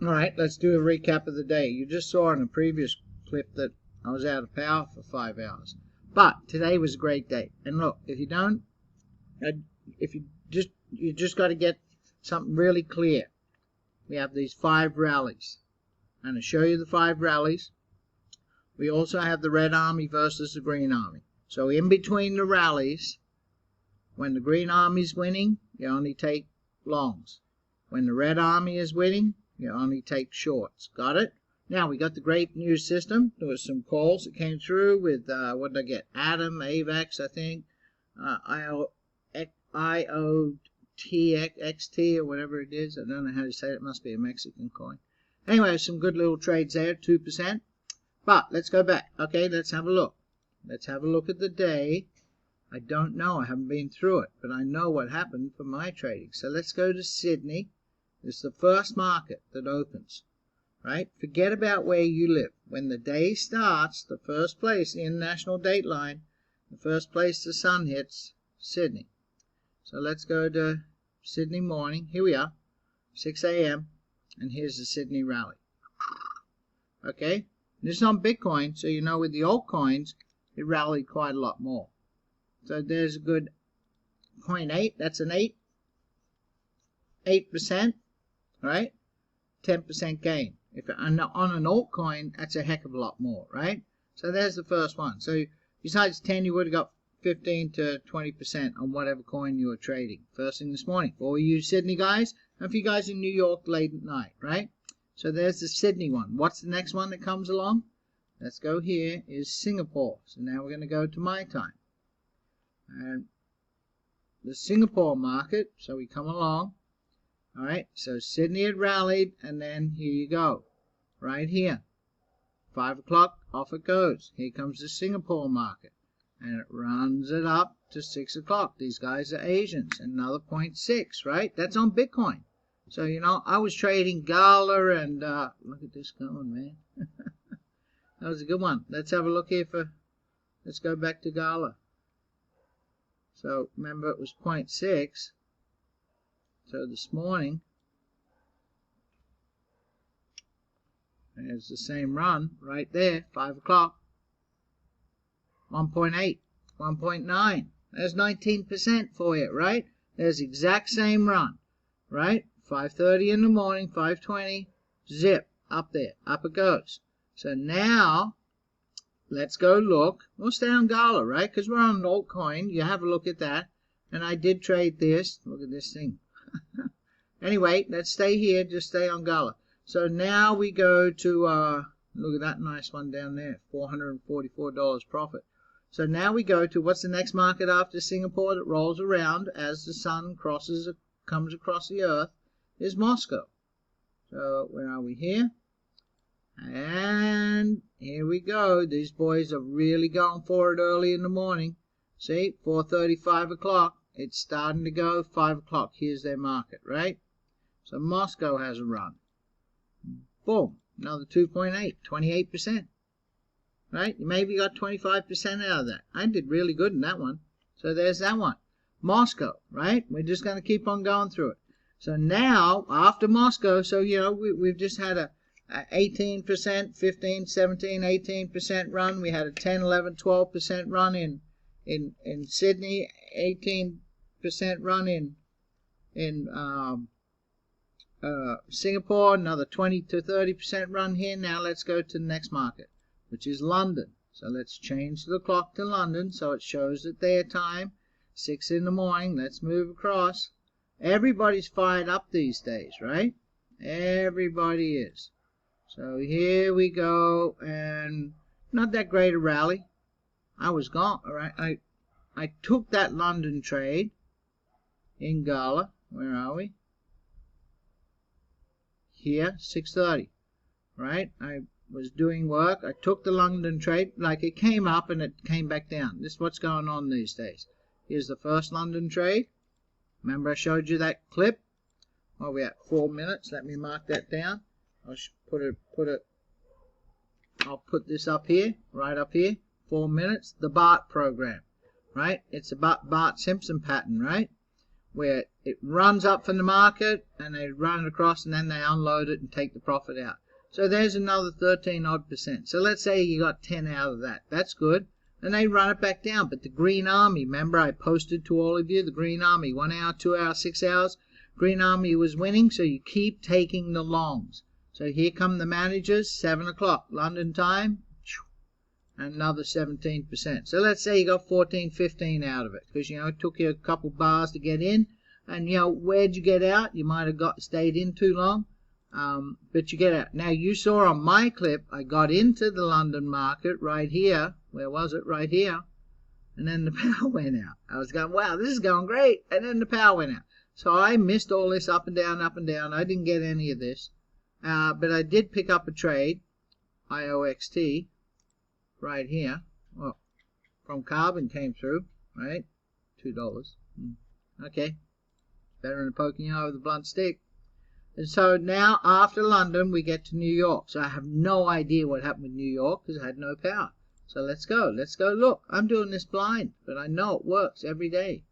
All right, let's do a recap of the day. You just saw in a previous clip that I was out of power for 5 hours. But today was a great day. And look, if you don't, you just got to get something really clear. We have these 5 rallies. I'm going to show you the 5 rallies. We also have the Red Army versus the Green Army. So in between the rallies, when the Green Army is winning, you only take longs. When the Red Army is winning, you only take shorts. Got it? Now, we got the great news system. There was some calls that came through with, what did I get? Adam, AVAX, I think, IOTXT, or whatever it is. I don't know how to say it. It must be a Mexican coin. Anyway, some good little trades there, 2%. But let's go back. Okay, let's have a look. Let's have a look at the day. I don't know. I haven't been through it, but I know what happened for my trading. So let's go to Sydney. It's the first market that opens, right? Forget about where you live. When the day starts, the first place, the international dateline, the first place the sun hits, Sydney. So let's go to Sydney morning. Here we are, 6 a.m. And here's the Sydney rally. Okay, this is on Bitcoin, so you know with the altcoins, it rallied quite a lot more. So there's a good 0.8. That's an 8%, right? 10% gain. If on an altcoin, that's a heck of a lot more, right? So there's the first one. So besides 10, you would have got 15 to 20% on whatever coin you were trading first thing this morning. For all you Sydney guys, and for you guys in New York late at night, right? So there's the Sydney one. What's the next one that comes along? Let's go here, is Singapore. So now we're going to go to my time. And the Singapore market, so we come along. All right, so Sydney had rallied, and then here you go. Right here. 5 o'clock, off it goes. Here comes the Singapore market. And it runs it up to 6 o'clock. These guys are Asians. Another 0.6, right? That's on Bitcoin. So, you know, I was trading Gala and, look at this going, man. That was a good one. Let's have a look here let's go back to Gala. So, remember it was 0.6. So, this morning, there's the same run right there, 5 o'clock. 1.8, 1.9. There's 19% for you, right? There's the exact same run, right? 5:30 in the morning, 5:20, zip, up there, up it goes. So now, let's go look. We'll stay on Gala, right? Because we're on an altcoin. You have a look at that. And I did trade this. Look at this thing. Anyway, let's stay here. Just stay on Gala. So now we go to, look at that nice one down there. $444 profit. So now we go to, what's the next market after Singapore that rolls around as the sun comes across the earth, is Moscow. So where are we here? And here we go. These boys are really going for it early in the morning. See, 4:30, 5 o'clock. It's starting to go. 5 o'clock. Here's their market, right? So Moscow has a run. Boom. Another 2.8, 28%. Right? You maybe got 25% out of that. I did really good in that one. So there's that one. Moscow, right? We're just going to keep on going through it. So now, after Moscow, so, you know, we've just had a 18%, 15, 17, 18% run. We had a 10, 11, 12% run in Sydney, 18% run in Singapore, another 20 to 30% run here. Now let's go to the next market, which is London. So let's change the clock to London so it shows at their time, 6 in the morning. Let's move across. Everybody's fired up these days, right? Everybody is. So here we go, and not that great a rally. I was gone, all right? I took that London trade in Gala. Where are we? Here, 6:30, right? I was doing work. I took the London trade, like it came up and it came back down. This is what's going on these days. Here's the first London trade. Remember I showed you that clip? Well, we're at 4 minutes. Let me mark that down. I'll put this up here, right up here. 4 minutes. The BART program, right? It's a BART Simpson pattern, right? where it runs up from the market and they run it across and then they unload it and take the profit out. So there's another 13 odd percent. So let's say you got 10 out of that. That's good. And they run it back down. But the Green Army, remember I posted to all of you, the Green Army, 1 hour, 2 hours, 6 hours. Green Army was winning, so you keep taking the longs. So here come the managers, 7 o'clock, London time, and another 17%. So let's say you got 14, 15 out of it, because, it took you a couple bars to get in. And, where'd you get out? You might have stayed in too long. But you get out. Now, you saw on my clip, I got into the London market right here. Where was it? Right here. And then the power went out. I was going, wow, this is going great. And then the power went out. So I missed all this up and down, up and down. I didn't get any of this. But I did pick up a trade, IOXT, right here. Well, from Carbon came through, right? $2. Okay. Better than poking you over the blunt stick. And so now, after London, we get to New York. So I have no idea what happened with New York because I had no power. So let's go. Let's go look. I'm doing this blind, but I know it works every day.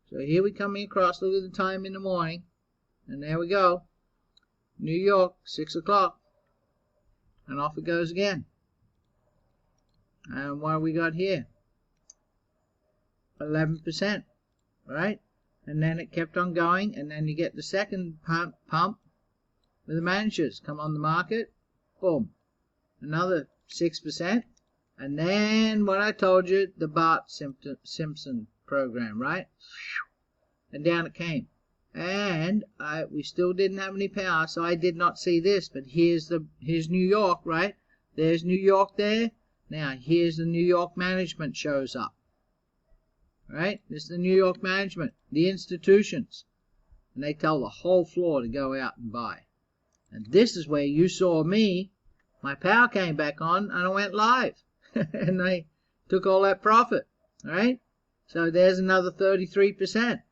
So here we come across. Look at the time in the morning. And there we go. New York, 6 o'clock. And off it goes again. And what have we got here? 11%. Right? And then it kept on going, and then you get the second pump with the managers come on the market, boom, another 6%, and then what I told you, the BART Simpson program, right? And down it came, and we still didn't have any power, so I did not see this. But here's New York, right? There's New York there. Now here's the New York management shows up. Right? This is the New York management, the institutions. And they tell the whole floor to go out and buy. And this is where you saw me. My power came back on and I went live. And they took all that profit. Right? So there's another 33%.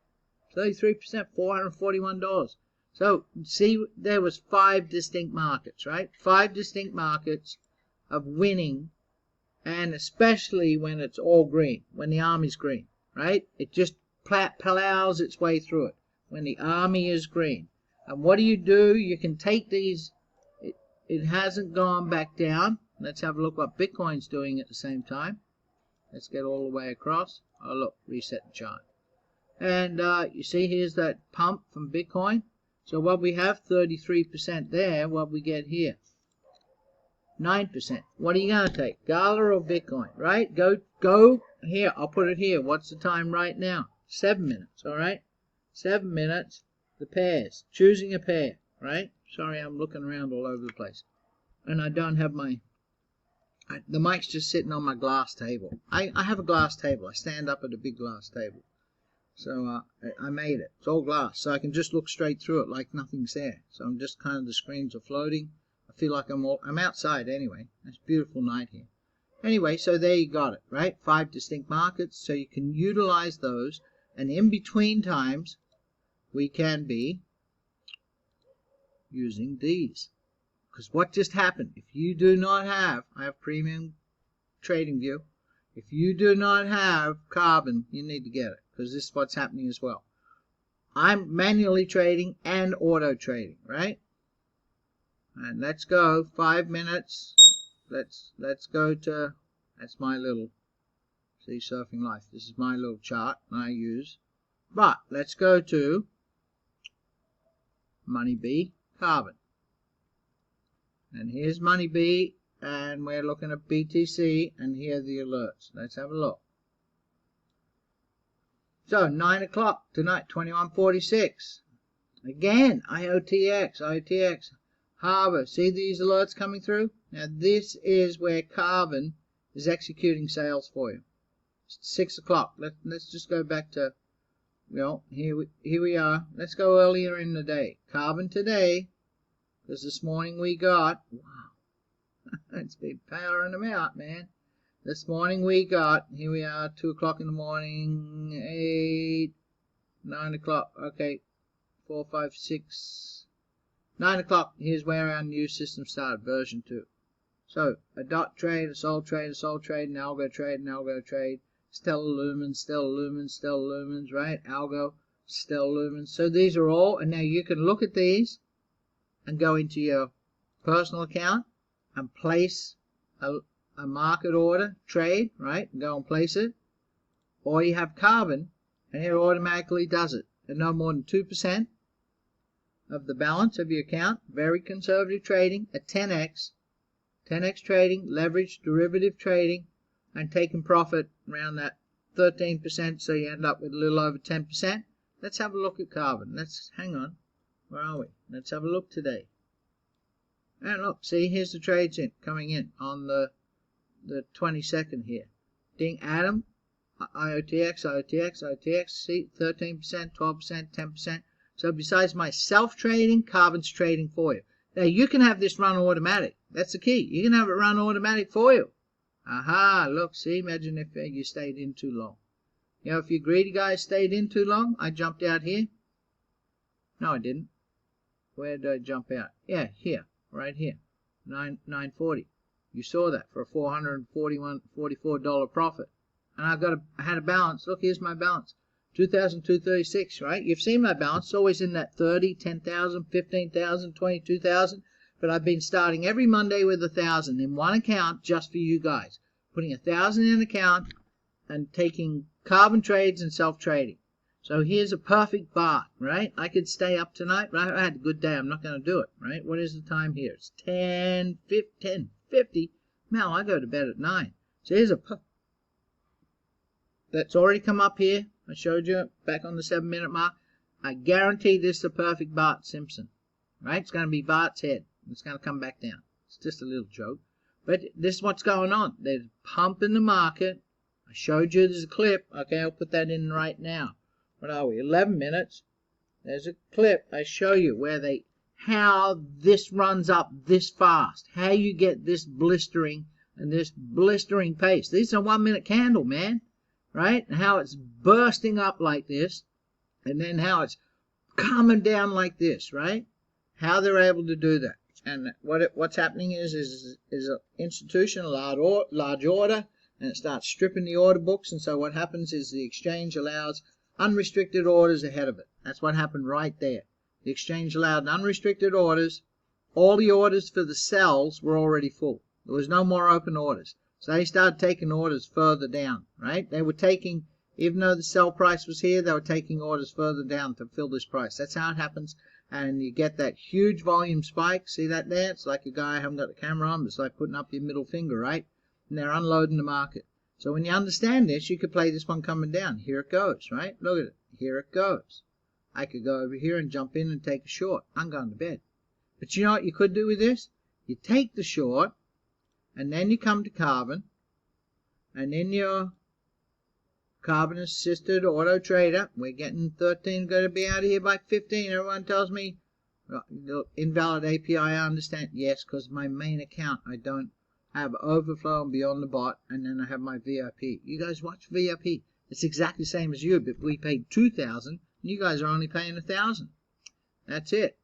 33%, $441. So see, there was 5 distinct markets, right? 5 distinct markets of winning. And especially when it's all green, when the army's green. Right? It just plows its way through it when the army is green. And what do? You can take these. It hasn't gone back down. Let's have a look what Bitcoin's doing at the same time. Let's get all the way across. Oh, look, reset the chart. And you see, here's that pump from Bitcoin. So what we have, 33% there. What we get here? 9%. What are you going to take? Gala or Bitcoin? Right? Go. Here, I'll put it here. What's the time right now? 7 minutes, all right? 7 minutes. The pairs. Choosing a pair, right? Sorry, I'm looking around all over the place. And I don't have the mic's just sitting on my glass table. I have a glass table. I stand up at a big glass table. So I made it. It's all glass. So I can just look straight through it like nothing's there. So I'm just kind of, the screens are floating. I feel like I'm outside anyway. It's a beautiful night here. Anyway, so there you got it, right? 5 distinct markets, so you can utilize those. And in between times, we can be using these. Because what just happened? If you do not have, I have Premium Trading View. If you do not have Carbon, you need to get it. Because this is what's happening as well. I'm manually trading and auto trading, right? And let's go 5 minutes. Let's go to, that's my little, see, SurfingLife. This is my little chart I use. But let's go to Money B, Carbon. And here's Money B, and we're looking at BTC, and here are the alerts. Let's have a look. So 9 o'clock tonight, 21:46. Again, IOTX. Harbor, see these alerts coming through? Now this is where Carbon is executing sales for you. It's 6 o'clock. Let's just go back to, here we are. Let's go earlier in the day. Carbon today, because this morning we got, wow, it's been powering them out, man. This morning we got, here we are, 2 o'clock in the morning, 8, 9 o'clock, okay, 4, 5, 6. 9 o'clock, here's where our new system started, version 2. So, a dot trade, a sold trade, an algo trade, stellar lumens, right? Algo. stellar lumens. So these are all, and now you can look at these and go into your personal account and place a market order trade, right? And go and place it. Or you have Carbon, and it automatically does it at no more than 2% of the balance of your account. Very conservative trading at 10x trading, leverage derivative trading, and taking profit around that 13%, so you end up with a little over 10%. Let's have a look at Carbon. Hang on, where are we? Let's have a look today. And look, see, here's the trades coming in on the 22nd here. Ding, Atom, IOTX, see, 13%, 12%, 10%. So besides my self-trading, Carbon's trading for you. Now you can have this run automatic. That's the key. You can have it run automatic for you. Aha, look, see, imagine if you stayed in too long. You know, if you greedy guys stayed in too long, I jumped out here. No, I didn't. Where did I jump out? Yeah, here, right here, 940. You saw that for a $444 profit. And I had a balance. Look, here's my balance. 2,236, right? You've seen my balance. It's always in that 30, 10,000, 15,000, 22,000. But I've been starting every Monday with 1,000 in one account just for you guys. Putting 1,000 in an account and taking Carbon trades and self-trading. So here's a perfect BART, right? I could stay up tonight, right? I had a good day. I'm not going to do it, right? What is the time here? It's 10:50. Now I go to bed at 9. So here's a that's already come up here. I showed you back on the 7-minute mark. I guarantee this is a perfect BART Simpson, right? It's going to be Bart's head. It's going to come back down. It's just a little joke. But this is what's going on. There's pump in the market. I showed you there's a clip. Okay, I'll put that in right now. What are we? 11 minutes. There's a clip. I show you how this runs up this fast. How you get this blistering and this blistering pace. These are 1-minute candle, man. Right? And how it's bursting up like this. And then how it's coming down like this, right? How they're able to do that. And what's happening is an institution, a large order, and it starts stripping the order books. And so what happens is the exchange allows unrestricted orders ahead of it. That's what happened right there. The exchange allowed unrestricted orders. All the orders for the sells were already full. There was no more open orders. So they started taking orders further down, right? They were taking, even though the sell price was here, they were taking orders further down to fill this price. That's how it happens. And you get that huge volume spike. See that there? It's like a guy, I haven't got the camera on, but it's like putting up your middle finger, right? And they're unloading the market. So when you understand this, you could play this one coming down. Here it goes, right? Look at it. Here it goes. I could go over here and jump in and take a short. I'm going to bed. But you know what you could do with this? You take the short, and then you come to Carbon, and in your Carbon assisted auto trader, we're getting 13, going to be out of here by 15. Everyone tells me, invalid API, I understand. Yes, because my main account, I don't have overflow and beyond the bot, and then I have my VIP. You guys watch VIP. It's exactly the same as you, but we paid 2,000, and you guys are only paying 1,000. That's it.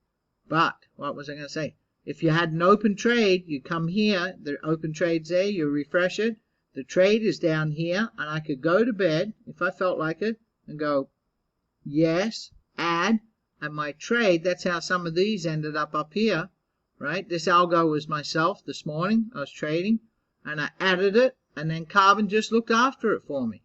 But, what was I going to say? If you had an open trade, you come here, the open trade's there, you refresh it, the trade is down here, and I could go to bed, if I felt like it, and go, yes, add, and my trade, that's how some of these ended up here, right? This algo was myself this morning, I was trading, and I added it, and then Carbon just looked after it for me.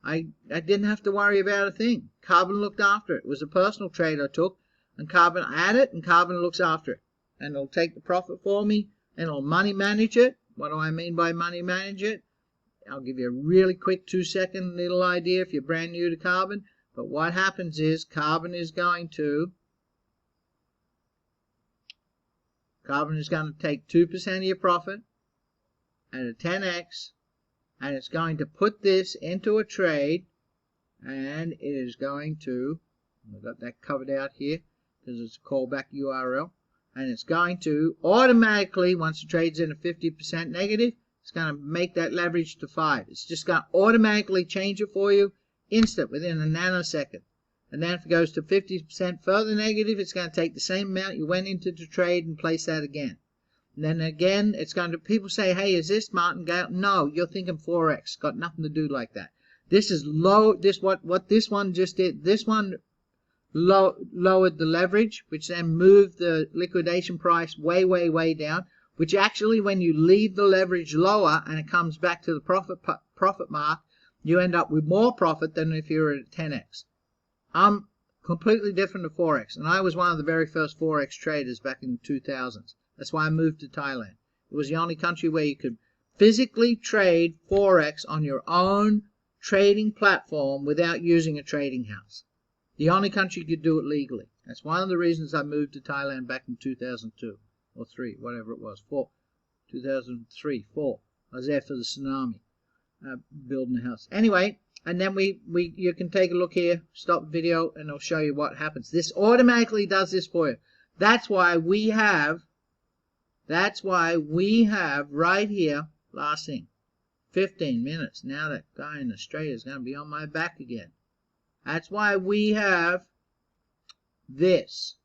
I didn't have to worry about a thing. Carbon looked after it. It was a personal trade I took, and Carbon, I add it, and Carbon looks after it. And it'll take the profit for me, and it'll money manage it. What do I mean by money manage it? I'll give you a really quick 2-second little idea if you're brand new to Carbon. But what happens is Carbon is going to take 2% of your profit at a 10x, and it's going to put this into a trade, and it is going to, I've got that covered out here because it's a callback URL, and it's going to automatically, once the trade's in a 50% negative, it's going to make that leverage to 5. It's just going to automatically change it for you instant, within a nanosecond. And then if it goes to 50% further negative, it's going to take the same amount you went into the trade and place that again. And then again, it's going to, people say, hey, is this martingale? No, you're thinking Forex. Got nothing to do like that. This is low, what this one just did. This one lowered the leverage, which then moved the liquidation price way, way, way down, which actually when you leave the leverage lower and it comes back to the profit mark, you end up with more profit than if you were at 10x. I'm completely different to Forex, and I was one of the very first Forex traders back in the 2000s. That's why I moved to Thailand. It was the only country where you could physically trade Forex on your own trading platform without using a trading house. The only country you could do it legally. That's one of the reasons I moved to Thailand back in 2002 or 3, whatever it was, 2003, 4. I was there for the tsunami, building a house. Anyway, and then you can take a look here, stop the video, and I'll show you what happens. This automatically does this for you. That's why we have right here, last thing, 15 minutes. Now that guy in Australia is going to be on my back again. That's why we have this.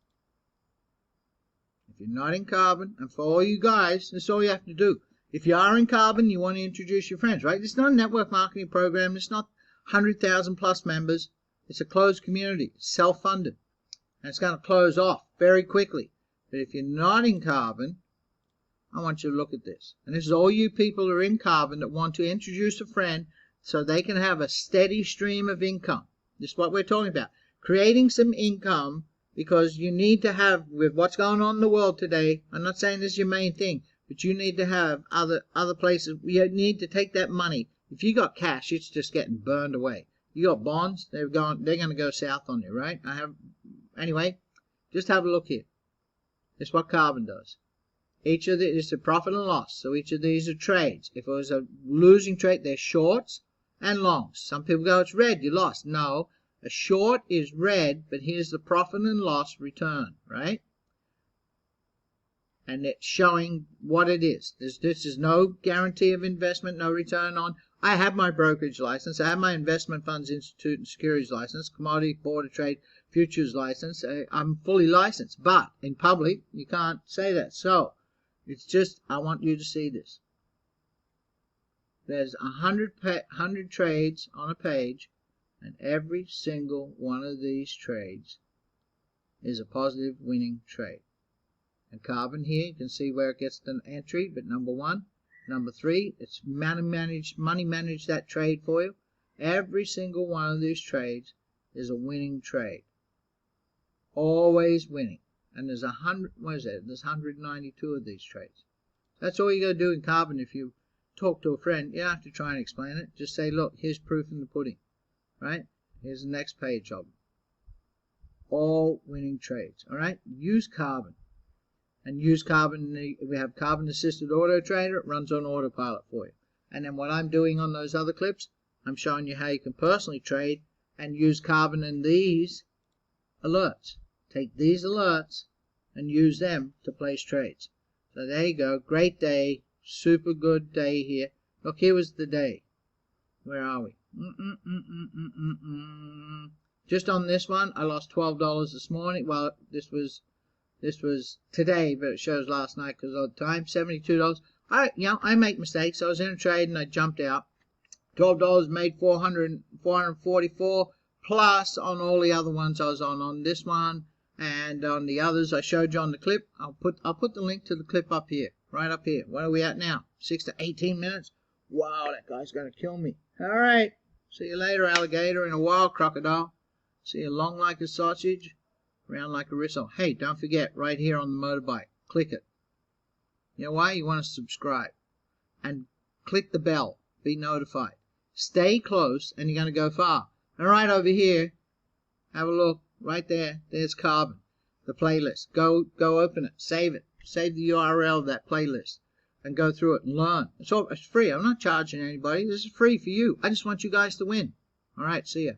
If you're not in Carbon, and for all you guys, that's all you have to do. If you are in Carbon, you want to introduce your friends, right? It's not a network marketing program. It's not 100,000 plus members. It's a closed community. It's self-funded. And it's going to close off very quickly. But if you're not in Carbon, I want you to look at this. And this is all you people who are in Carbon that want to introduce a friend so they can have a steady stream of income. This is what we're talking about. Creating some income, because you need to have, with what's going on in the world today, I'm not saying this is your main thing, but you need to have other places. You need to take that money. If you got cash, it's just getting burned away. You got bonds, they're going to go south on you, right? Anyway, just have a look here. This is what Carbon does. Each of these is a profit and loss. So each of these are trades. If it was a losing trade, they're shorts and longs. Some people go, it's red, you lost. No, a short is red, but here's the profit and loss return, right? And it's showing what it is. This is no guarantee of investment, no return on. I have my brokerage license. I have my investment funds institute and securities license, commodity board of trade futures license. I'm fully licensed, but in public you can't say that. So it's just, I want you to see this. There's 100 trades on a page, and every single one of these trades is a positive winning trade. And Carbon here, you can see where it gets the entry, but number 1, number 3, it's money manage that trade for you. Every single one of these trades is a winning trade. Always winning. And there's 100, what is that? There's 192 of these trades. That's all you got to do in Carbon. If you talk to a friend, you don't have to try and explain it. Just say, look, here's proof in the pudding. Right? Here's the next page of them. All winning trades. Alright? Use Carbon. And use Carbon. We have Carbon Assisted Auto Trader. It runs on autopilot for you. And then what I'm doing on those other clips, I'm showing you how you can personally trade and use Carbon in these alerts. Take these alerts and use them to place trades. So there you go. Great day. Super good day here. Look, here was the day. Where are we? Just on this one, I lost $12 this morning. Well, this was today, but it shows last night because of the time. $72. I make mistakes. I was in a trade and I jumped out. $12 made 444 plus on all the other ones I was on this one and on the others I showed you on the clip. I'll put the link to the clip up here, right up here. What are we at now? 6 to 18 minutes. Wow, that guy's gonna kill me. All right. See you later, alligator, and a wild crocodile. See you long like a sausage, round like a ristle. Hey, don't forget, right here on the motorbike, click it. You know why? You want to subscribe. And click the bell. Be notified. Stay close, and you're going to go far. And right over here, have a look. Right there, there's Carbon, the playlist. Go open it. Save it. Save the URL of that playlist. And go through it and learn. It's free. I'm not charging anybody. This is free for you. I just want you guys to win. All right, see ya.